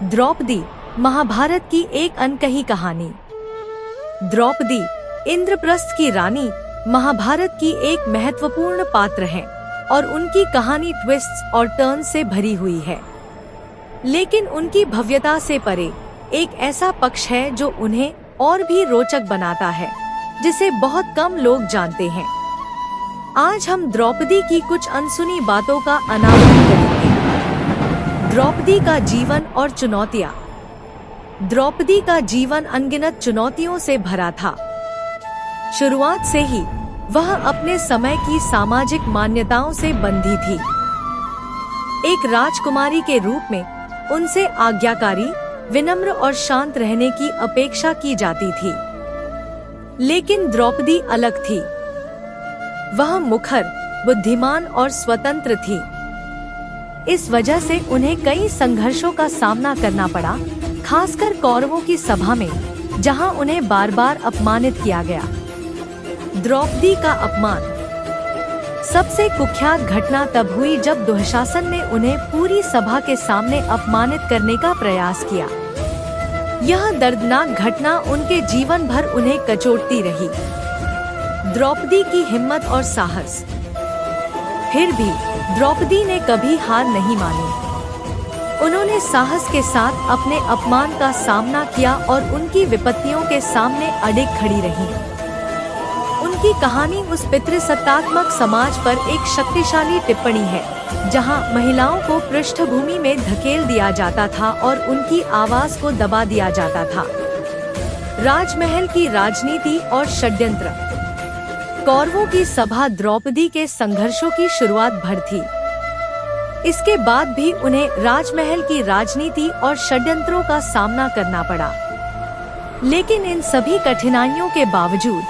द्रौपदी, महाभारत की एक अनकही कहानी। द्रौपदी, इंद्रप्रस्थ की रानी, महाभारत की एक महत्वपूर्ण पात्र है और उनकी कहानी ट्विस्ट्स और टर्न से भरी हुई है। लेकिन उनकी भव्यता से परे एक ऐसा पक्ष है जो उन्हें और भी रोचक बनाता है, जिसे बहुत कम लोग जानते हैं। आज हम द्रौपदी की कुछ अनसुनी बातों का अनावरण करेंगे। द्रौपदी का जीवन और चुनौतियाँ। द्रौपदी का जीवन अनगिनत चुनौतियों से भरा था। शुरुआत से ही वह अपने समय की सामाजिक मान्यताओं से बंधी थी। एक राजकुमारी के रूप में उनसे आज्ञाकारी, विनम्र और शांत रहने की अपेक्षा की जाती थी। लेकिन द्रौपदी अलग थी। वह मुखर, बुद्धिमान और स्वतंत्र थी। इस वजह से उन्हें कई संघर्षों का सामना करना पड़ा, खासकर कौरवों की सभा में, जहां उन्हें बार बार अपमानित किया गया। द्रौपदी का अपमान। सबसे कुख्यात घटना तब हुई जब दुशासन ने उन्हें पूरी सभा के सामने अपमानित करने का प्रयास किया। यह दर्दनाक घटना उनके जीवन भर उन्हें कचोटती रही। द्रौपदी की हिम्मत और साहस। फिर भी द्रौपदी ने कभी हार नहीं मानी। उन्होंने साहस के साथ अपने अपमान का सामना किया और उनकी विपत्तियों के सामने अडिग खड़ी रहीं। उनकी कहानी उस पितृसत्तात्मक समाज पर एक शक्तिशाली टिप्पणी है, जहां महिलाओं को पृष्ठभूमि में धकेल दिया जाता था और उनकी आवाज को दबा दिया जाता था। राजमहल की राजनीति और षड्यंत्र। कौरवों की सभा द्रौपदी के संघर्षों की शुरुआत भर थी। इसके बाद भी उन्हें राजमहल की राजनीति और षड्यंत्रों का सामना करना पड़ा। लेकिन इन सभी कठिनाइयों के बावजूद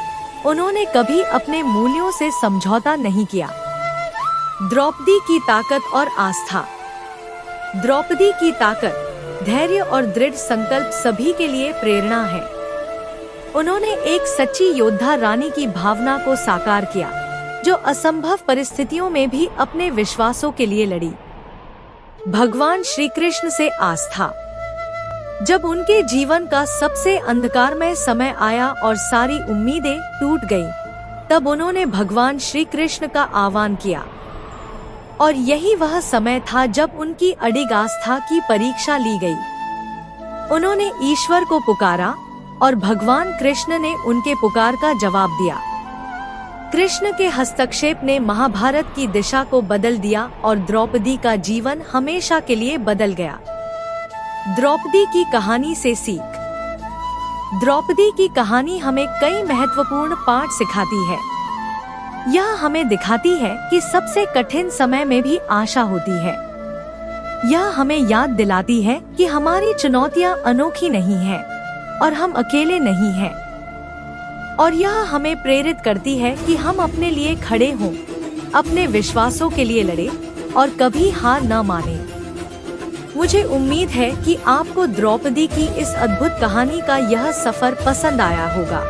उन्होंने कभी अपने मूल्यों से समझौता नहीं किया। द्रौपदी की ताकत और आस्था। द्रौपदी की ताकत, धैर्य और दृढ़ संकल्प सभी के लिए प्रेरणा है। उन्होंने एक सच्ची योद्धा रानी की भावना को साकार किया, जो असंभव परिस्थितियों में भी अपने विश्वासों के लिए लड़ी। भगवान श्री कृष्ण से आस्था। जब उनके जीवन का सबसे अंधकारमय समय आया और सारी उम्मीदें टूट गईं, तब उन्होंने भगवान श्री कृष्ण का आह्वान किया। और यही वह समय था जब उनकी अडिग आस्था की परीक्षा ली गई। उन्होंने ईश्वर को पुकारा और भगवान कृष्ण ने उनके पुकार का जवाब दिया। कृष्ण के हस्तक्षेप ने महाभारत की दिशा को बदल दिया और द्रौपदी का जीवन हमेशा के लिए बदल गया। द्रौपदी की कहानी से सीख। द्रौपदी की कहानी हमें कई महत्वपूर्ण पाठ सिखाती है। यह हमें दिखाती है कि सबसे कठिन समय में भी आशा होती है। यह हमें याद दिलाती है कि हमारी चुनौतियां अनोखी नहीं हैं और हम अकेले नहीं हैं। और यह हमें प्रेरित करती है कि हम अपने लिए खड़े हों, अपने विश्वासों के लिए लड़ें और कभी हार न मानें। मुझे उम्मीद है कि आपको द्रौपदी की इस अद्भुत कहानी का यह सफर पसंद आया होगा।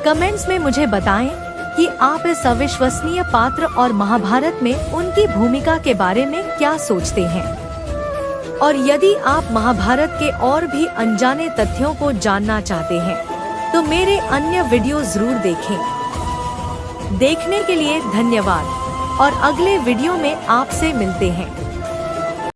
कमेंट्स में मुझे बताएं कि आप इस अविश्वसनीय पात्र और महाभारत में उनकी भूमिका के बारे में क्या सोचते हैं। और यदि आप महाभारत के और भी अनजाने तथ्यों को जानना चाहते हैं, तो मेरे अन्य वीडियो जरूर देखें। देखने के लिए धन्यवाद और अगले वीडियो में आपसे मिलते हैं।